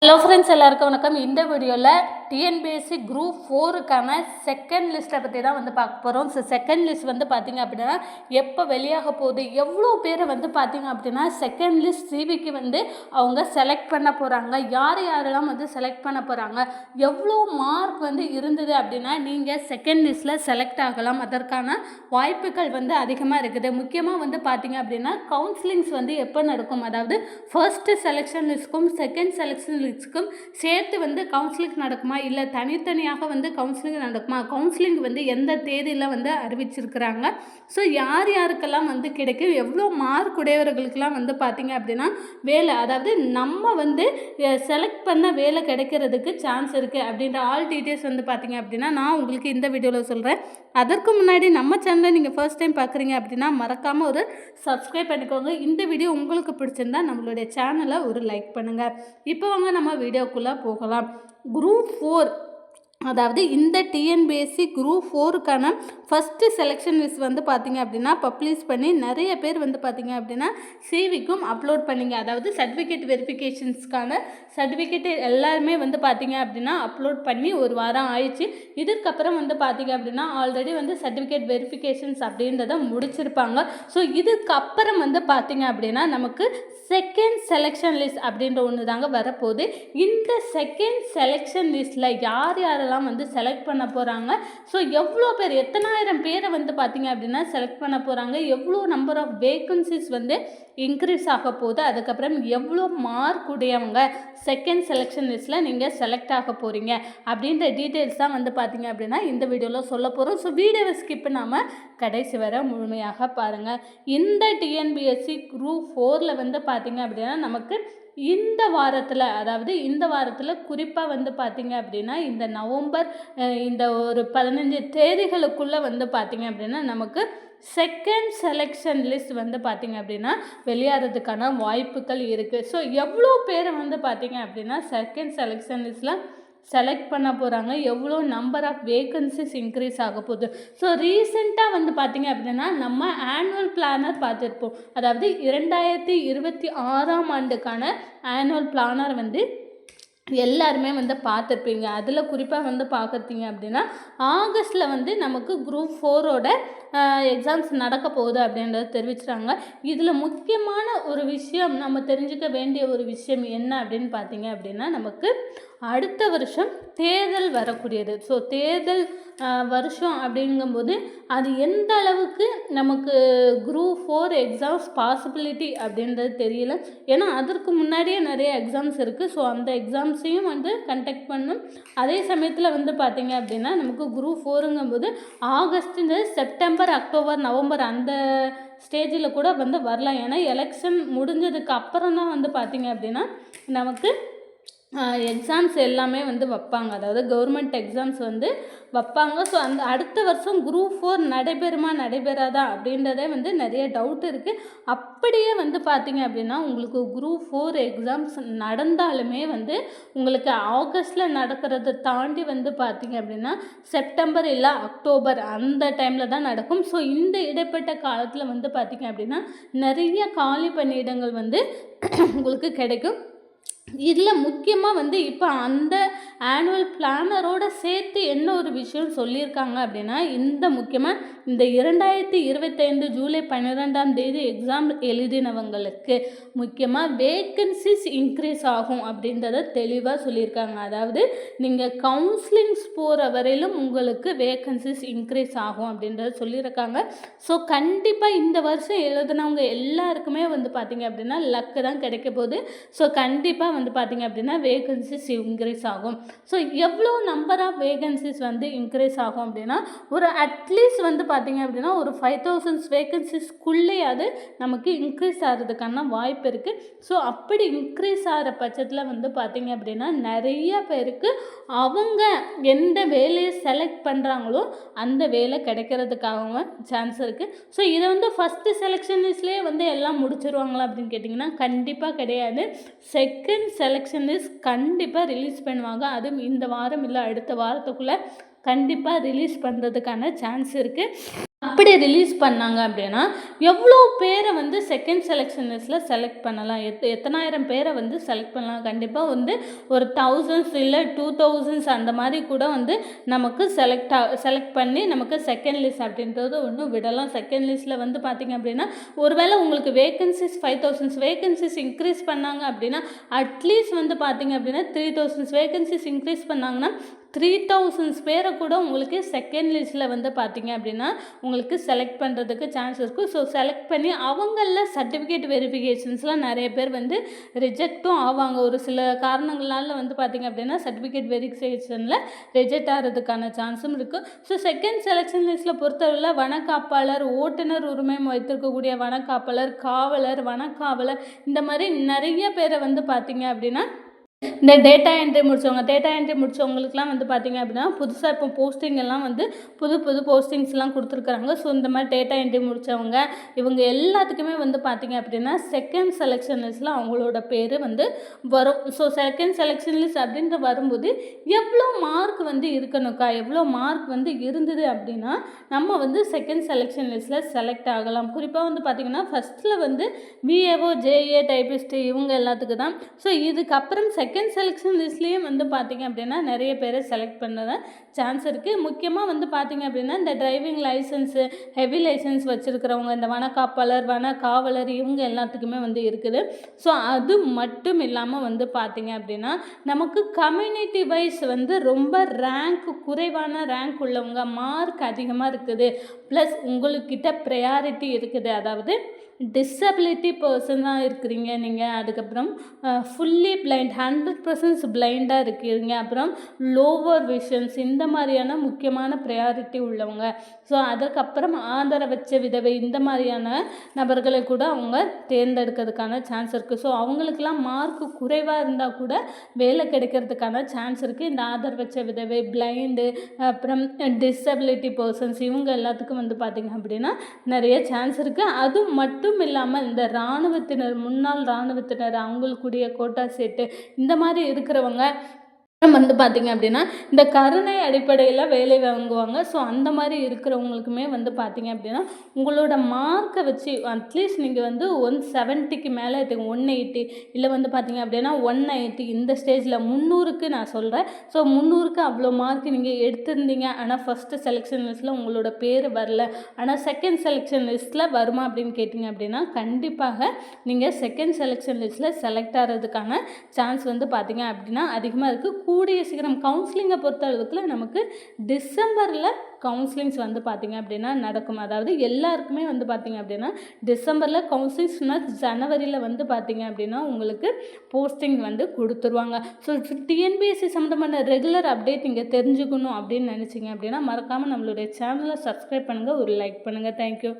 Hello friends, எல்லாருக்கும் வணக்கம். இந்த வீடியோவில் டிஎன்பிஎஸ்சி குரூப் 4க்கான செகண்ட் லிஸ்ட்டை பற்றி தான் பார்க்க போகிறோம். ஸோ செகண்ட் லிஸ்ட் பார்த்திங்க அப்படின்னா எப்போ வெளியாக போகுது, எவ்வளோ பேரை பார்த்திங்க அப்படின்னா செகண்ட் லிஸ்ட் சிவிக்கு அவங்க செலக்ட் பண்ண போகிறாங்க, யாரெல்லாம் செலக்ட் பண்ண போகிறாங்க, எவ்வளோ மார்க் இருந்தது அப்படின்னா நீங்கள் செகண்ட் லிஸ்ட்டில் செலக்ட் ஆகலாம். அதற்கான வாய்ப்புகள் அதிகமாக இருக்குது. முக்கியமாக பார்த்திங்க அப்படின்னா கவுன்சிலிங்ஸ் எப்போ நடக்கும், அதாவது ஃபர்ஸ்ட் செலெக்ஷன் லிஸ்ட்டுக்கும் செகண்ட் செலெக்ஷன் லிஸ்ட்டுக்கும் சேர்த்து கவுன்சிலிங் நடக்குமா, இல்லை தனித்தனியாக கவுன்சிலிங் நடக்குமா, கவுன்சிலிங் எந்த தேதியில் அறிவிச்சிருக்கிறாங்க, ஸோ யாருக்கெல்லாம் கிடைக்கும், எவ்வளோ மார்க் உடையவர்களுக்கெல்லாம் பார்த்திங்க அப்படின்னா வேலை, அதாவது நம்ம செலக்ட் பண்ண வேலை கிடைக்கிறதுக்கு சான்ஸ் இருக்குது அப்படின்ற ஆல் டீட்டெயில்ஸ் பார்த்திங்க அப்படின்னா நான் உங்களுக்கு இந்த வீடியோவில் சொல்கிறேன். அதற்கு முன்னாடி நம்ம சேனலை நீங்கள் ஃபர்ஸ்ட் டைம் பார்க்குறீங்க அப்படின்னா மறக்காமல் ஒரு சப்ஸ்கிரைப் பண்ணிக்கோங்க. இந்த வீடியோ உங்களுக்கு பிடிச்சிருந்தா நம்மளுடைய சேனலை ஒரு லைக் பண்ணுங்கள். இப்போ நம்ம வீடியோக்குள்ளே போகலாம். குரூப் 4, அதாவது இந்த டிஎன்பிஎஸ்சி குரூப் 4க்கான ஃபஸ்ட்டு செலெக்ஷன் லிஸ்ட் பார்த்திங்க அப்படின்னா பப்ளிஷ் பண்ணி நிறைய பேர் பார்த்திங்க அப்படின்னா சிவிக்கும் அப்லோட் பண்ணிங்க. அதாவது சர்டிஃபிகேட் வெரிஃபிகேஷன்ஸ்க்கான சர்டிஃபிகேட் எல்லாருமே பார்த்திங்க அப்படின்னா அப்லோட் பண்ணி ஒரு வாரம் ஆயிடுச்சு. இதுக்கப்புறம் பார்த்திங்க அப்படின்னா ஆல்ரெடி சர்டிஃபிகேட் வெரிஃபிகேஷன்ஸ் அப்படின்றத முடிச்சிருப்பாங்க. ஸோ இதுக்கப்புறம் பார்த்திங்க அப்படின்னா நமக்கு செகண்ட் செலெக்ஷன் லிஸ்ட் அப்படின்ற ஒன்று தாங்க வரப்போகுது. இந்த செகண்ட் செலெக்ஷன் லிஸ்ட்டில் யாரெல்லாம் செலக்ட் பண்ண போகிறாங்க, ஸோ எவ்வளோ பேர், எத்தனாயிரம் பேரை பார்த்திங்க அப்படின்னா செலக்ட் பண்ண போகிறாங்க, எவ்வளோ நம்பர் ஆஃப் வேக்கன்சிஸ் இன்க்ரீஸ் ஆக போகுது, அதுக்கப்புறம் எவ்வளோ மார்க் உடையவங்க செகண்ட் செலெக்ஷன் லிஸ்ட்டில் நீங்கள் செலக்ட் ஆக போகிறீங்க அப்படின்ற டீட்டெயில்ஸ் தான் பார்த்திங்க அப்படின்னா இந்த வீடியோவில் சொல்ல போகிறோம். ஸோ வீடியோவை ஸ்கிப் பண்ணாமல் கடைசி வரை முழுமையாக பாருங்கள். இந்த டிஎன்பிஎஸ்சி குரூப் 4ல் பார்த்திங்க அப்படின்னா நமக்கு இந்த வாரத்தில், அதாவது இந்த வாரத்தில் குறிப்பாக பார்த்திங்க அப்படின்னா இந்த நவம்பர் இந்த ஒரு 15 தேதிகளுக்குள்ளே பார்த்திங்க அப்படின்னா நமக்கு செகண்ட் செலெக்ஷன் லிஸ்ட் பார்த்திங்க அப்படின்னா வெளியாகிறதுக்கான வாய்ப்புகள் இருக்குது. ஸோ எவ்வளோ பேரை பார்த்திங்க அப்படின்னா செகண்ட் செலெக்ஷன் லிஸ்ட்டில் செலக்ட் பண்ண போகிறாங்க, எவ்வளோ நம்பர் ஆஃப் வேக்கன்சிஸ் இன்க்ரீஸ் ஆக போகுது. ஸோ ரீசெண்டாக பார்த்திங்க அப்படின்னா நம்ம ஆனுவல் பிளானர் பார்த்துருப்போம். அதாவது 2026ஆம் ஆண்டுக்கான ஆனுவல் பிளானர் எல்லாருமே பார்த்துருப்பீங்க. அதில் குறிப்பாக பார்க்குறீங்க அப்படின்னா ஆகஸ்ட்டில் நமக்கு குரூப் 4ஓட எக்ஸாம்ஸ் நடக்க போகுது அப்படின்றத தெரிவிச்சுறாங்க. இதில் முக்கியமான ஒரு விஷயம், நம்ம தெரிஞ்சுக்க வேண்டிய ஒரு விஷயம் என்ன அப்படின்னு பார்த்தீங்க அப்படின்னா நமக்கு அடுத்த வருஷம் தேர்தல் வரக்கூடியது. ஸோ தேர்தல் வருஷம் அப்படிங்கும்போது அது எந்த அளவுக்கு நமக்கு குரூப் 4 எக்ஸாம்ஸ் பாசிபிலிட்டி அப்படின்றது தெரியல. ஏன்னா அதற்கு முன்னாடியே நிறைய எக்ஸாம்ஸ் இருக்குது. ஸோ அந்த எக்ஸாம்ஸையும் கண்டக்ட் பண்ணும். அதே சமயத்தில் பார்த்திங்க அப்படின்னா நமக்கு குரூப் 4ங்கும்போது ஆகஸ்ட், செப்டம்பர், அக்டோபர், நவம்பர் அந்த ஸ்டேஜில் கூட வரலாம். ஏன்னா எலெக்ஷன் முடிஞ்சதுக்கு அப்புறம் தான் பார்த்திங்க அப்படின்னா நமக்கு எக்ஸாம்ஸ் எல்லாமே வைப்பாங்க. அதாவது கவர்மெண்ட் எக்ஸாம்ஸ் வைப்பாங்க. ஸோ அந்த அடுத்த வருஷம் குரூப் 4 நடைபெறாதா அப்படின்றதே நிறைய டவுட் இருக்குது. அப்படியே பார்த்திங்க அப்படின்னா உங்களுக்கு குரூப் 4 எக்ஸாம்ஸ் நடந்தாலுமே உங்களுக்கு ஆகஸ்ட்டில் நடக்கிறத தாண்டி பார்த்திங்க அப்படின்னா செப்டம்பர் இல்லை அக்டோபர் அந்த டைமில் தான் நடக்கும். ஸோ இந்த இடைப்பட்ட காலத்தில் பார்த்திங்க அப்படின்னா நிறைய காலி பணியிடங்கள் உங்களுக்கு கிடைக்கும். இதில் முக்கியமாக இப்போ அந்த ஆனுவல் பிளானரோடு சேர்த்து என்ன ஒரு விஷயம் சொல்லியிருக்காங்க அப்படின்னா முக்கியமாக இந்த 2025 ஜூலை 12ஆம் தேதி எக்ஸாம் எழுதினவங்களுக்கு முக்கியமாக வேக்கன்சிஸ் இன்க்ரீஸ் ஆகும் அப்படின்றத தெளிவாக சொல்லியிருக்காங்க. அதாவது நீங்கள் கவுன்சிலிங்ஸ் போகிற வரையிலும் உங்களுக்கு வேக்கன்சிஸ் இன்க்ரீஸ் ஆகும் அப்படின்றத சொல்லியிருக்காங்க. ஸோ கண்டிப்பாக இந்த வருஷம் எழுதினவங்க எல்லாருக்குமே பார்த்திங்க அப்படின்னா லக்கு தான் கிடைக்க போகுது. ஸோ கண்டிப்பாக பார்த்திங்க அப்படின்னா வேகன்சிஸ் இன்க்ரீஸ் ஆகும். ஸோ எவ்வளோ நம்பர் ஆஃப் வேகன்சிஸ் இன்க்ரீஸ் ஆகும் அப்படின்னா ஒரு அட்லீஸ்ட் பார்த்திங்க அப்படின்னா ஒரு 5000 வேகன்சிஸ்க்குள்ளேயாவது நமக்கு இன்க்ரீஸ் ஆகிறதுக்கான வாய்ப்பு இருக்குது. ஸோ அப்படி இன்க்ரீஸ் ஆகிற பட்சத்தில் பார்த்திங்க அப்படின்னா நிறைய பேருக்கு அவங்க எந்த வேலையை செலக்ட் பண்ணுறாங்களோ அந்த வேலை கிடைக்கிறதுக்காக சான்ஸ் இருக்குது. ஸோ இதை ஃபஸ்ட்டு செலெக்ஷன் லிஸ்ட்லேயே எல்லாம் முடிச்சிருவாங்களா அப்படின்னு கேட்டிங்கன்னா கண்டிப்பாக கிடையாது. செகண்ட் செலெக்ஷன் லிஸ்ட் கண்டிப்பாக ரிலீஸ் பண்ணுவாங்க. அதுவும் இந்த வாரம் இல்லை அடுத்த வாரத்துக்குள்ளே கண்டிப்பாக ரிலீஸ் பண்ணுறதுக்கான சான்ஸ் இருக்குது. அப்படி ரிலீஸ் பண்ணாங்க அப்படின்னா எவ்வளோ பேரை வந்து செகண்ட் செலெக்ஷன் லிஸ்ட்டில் செலக்ட் பண்ணலாம், எத்தனாயிரம் பேரை வந்து செலக்ட் பண்ணலாம். கண்டிப்பாக வந்து ஒரு 1000s இல்லை 2000s அந்த மாதிரி கூட வந்து நமக்கு செலக்ட் பண்ணி நமக்கு செகண்ட் லிஸ்ட் அப்படின்றது ஒன்று விடலாம். செகண்ட் லிஸ்ட்டில் வந்து பார்த்திங்க அப்படின்னா ஒருவேளை உங்களுக்கு வேகன்சிஸ் 5000 வேகன்சிஸ் இன்க்ரீஸ் பண்ணாங்க அப்படின்னா அட்லீஸ்ட் வந்து பார்த்திங்க அப்படின்னா 3000 வேகன்சிஸ் இன்க்ரீஸ் பண்ணாங்கன்னா 3000 பேரை கூட உங்களுக்கு செகண்ட் லிஸ்ட்டில் வந்து பார்த்திங்க அப்படின்னா உங்களுக்கு செலக்ட் பண்ணுறதுக்கு சான்ஸ் இருக்கும். ஸோ செலக்ட் பண்ணி அவங்களில் சர்டிஃபிகேட் வெரிஃபிகேஷன்ஸ்லாம் நிறைய பேர் வந்து ரிஜெக்ட்டும் ஆவாங்க. ஒரு சில காரணங்களால் வந்து பார்த்திங்க அப்படின்னா சர்டிஃபிகேட் வெரிஃபிகேஷனில் ரிஜெக்ட் ஆகிறதுக்கான சான்ஸும் இருக்குது. ஸோ செகண்ட் செலெக்ஷன் லிஸ்ட்டில் பொறுத்தவரையில் வனக்காப்பாளர், ஓட்டுநர் உரிமம் வைத்திருக்கக்கூடிய வனக்காப்பாளர், காவலர், வனக்காவலர் இந்த மாதிரி நிறைய பேரை வந்து பார்த்திங்க அப்படின்னா இந்த டேட்டா என்ட்ரி முடித்தவங்களுக்குலாம் வந்து பார்த்திங்க அப்படின்னா புதுசாக இப்போ போஸ்டிங் எல்லாம் வந்து புது போஸ்டிங்ஸ்லாம் கொடுத்துருக்குறாங்க. ஸோ இந்த மாதிரி டேட்டா என்ட்ரி முடித்தவங்க இவங்க எல்லாத்துக்குமே வந்து பார்த்திங்க அப்படின்னா செகண்ட் செலெக்ஷன் லிஸ்ட்டில் அவங்களோட பேர் வந்து வரும். ஸோ செகண்ட் செலெக்ஷன் லிஸ்ட் அப்படின்ற வரும்போது எவ்வளோ மார்க் வந்து இருக்கணுக்கா, எவ்வளோ மார்க் வந்து இருந்தது அப்படின்னா நம்ம வந்து செகண்ட் செலெக்ஷன் லிஸ்ட்டில் செலக்ட் ஆகலாம். குறிப்பாக வந்து பார்த்திங்கன்னா ஃபஸ்ட்டில் வந்து விஏஓ, ஜேஏ, டைபிஸ்ட்டு இவங்க எல்லாத்துக்கு தான். ஸோ இதுக்கப்புறம் செகண்ட் செலெக்ஷன் லிஸ்ட்லேயே வந்து பார்த்திங்க அப்படின்னா நிறைய பேரை செலக்ட் பண்ண சான்ஸ் இருக்குது. முக்கியமாக வந்து பார்த்திங்க அப்படின்னா இந்த டிரைவிங் லைசன்ஸு, ஹெவி லைசன்ஸ் வச்சுருக்கிறவங்க, இந்த வனக்காப்பாளர், வனக்காவலர் இவங்க எல்லாத்துக்குமே வந்து இருக்குது. ஸோ அது மட்டும் இல்லாமல் வந்து பார்த்திங்க அப்படின்னா நமக்கு கம்யூனிட்டி வைஸ் வந்து ரொம்ப குறைவான ரேங்க் உள்ளவங்க, மார்க் அதிகமாக இருக்குது, ப்ளஸ் உங்களுக்கிட்ட ப்ரையாரிட்டி இருக்குது, அதாவது டிசபிலிட்டி பர்சனாக இருக்கிறீங்க நீங்கள், அதுக்கப்புறம் ஃபுல்லி பிளைண்ட் 100% பிளைண்டாக இருக்கிறீங்க, அப்புறம் லோவர் விஷன்ஸ் இந்த மாதிரியான முக்கியமான ப்ரையாரிட்டி உள்ளவங்க. ஸோ அதுக்கப்புறம் ஆதரவற்ற விதவை இந்த மாதிரியான நபர்களை கூட அவங்க தேர்ந்தெடுக்கிறதுக்கான சான்ஸ் இருக்குது. ஸோ அவங்களுக்கெல்லாம் மார்க் குறைவாக இருந்தால் கூட வேலை கிடைக்கிறதுக்கான சான்ஸ் இருக்குது. இந்த ஆதரவற்ற விதவை, பிளைண்டு, அப்புறம் டிசபிலிட்டி பர்சன்ஸ் இவங்க எல்லாத்துக்கும் வந்து பார்த்திங்க அப்படின்னா நிறைய சான்ஸ் இருக்குது. அது மட்டும் இல்லாமல் இந்த இராணுவத்தினர், முன்னாள் இராணுவத்தினர் அவங்களுக்குடைய கோட்டா செட்டு இந்த மாதிரி இருக்கிறவங்க வந்து பார்த்திங்க அப்படின்னா இந்த கருணை அடிப்படையில் வேலை வாங்குவாங்க. ஸோ அந்த மாதிரி இருக்கிறவங்களுக்குமே வந்து பார்த்திங்க அப்படின்னா உங்களோட மார்க்கை வச்சு அட்லீஸ்ட் நீங்கள் வந்து 170க்கு மேலே எடுத்துங்க, 180 இல்லை வந்து பார்த்திங்க அப்படின்னா 190 இந்த ஸ்டேஜில் 300க்கு நான் சொல்கிறேன். ஸோ 300க்கு அவ்வளோ மார்க் நீங்கள் எடுத்திருந்தீங்க, ஆனால் ஃபஸ்ட்டு செலெக்ஷன் லிஸ்ட்டில் உங்களோட பேர் வரல, ஆனால் செகண்ட் செலெக்ஷன் லிஸ்ட்டில் வருமா அப்படின்னு கேட்டிங்க அப்படின்னா கண்டிப்பாக நீங்கள் செகண்ட் செலெக்ஷன் லிஸ்ட்டில் செலக்ட் ஆகிறதுக்கான சான்ஸ் வந்து பார்த்திங்க அப்படின்னா அதிகமாக இருக்குது. கூடிய சீக்கிரம் கவுன்சிலிங்கை பொறுத்த அளவுக்கு நமக்கு டிசம்பரில் கவுன்சிலிங்ஸ் வந்து பார்த்திங்க அப்படின்னா நடக்கும். அதாவது எல்லாருக்குமே வந்து பார்த்திங்க அப்படின்னா டிசம்பரில் கவுன்சிலிங்ஸ்னால் ஜனவரியில் வந்து பார்த்திங்க அப்படின்னா உங்களுக்கு போஸ்டிங் வந்து கொடுத்துருவாங்க. ஸோ டிஎன்பிஎஸ்சி சம்மந்தமான ரெகுலர் அப்டேட் நீங்கள் தெரிஞ்சுக்கணும் அப்படின்னு நினச்சிங்க அப்படின்னா மறக்காமல் நம்மளுடைய சேனலை சப்ஸ்கிரைப் பண்ணுங்கள், ஒரு லைக் பண்ணுங்கள். தேங்க்யூ.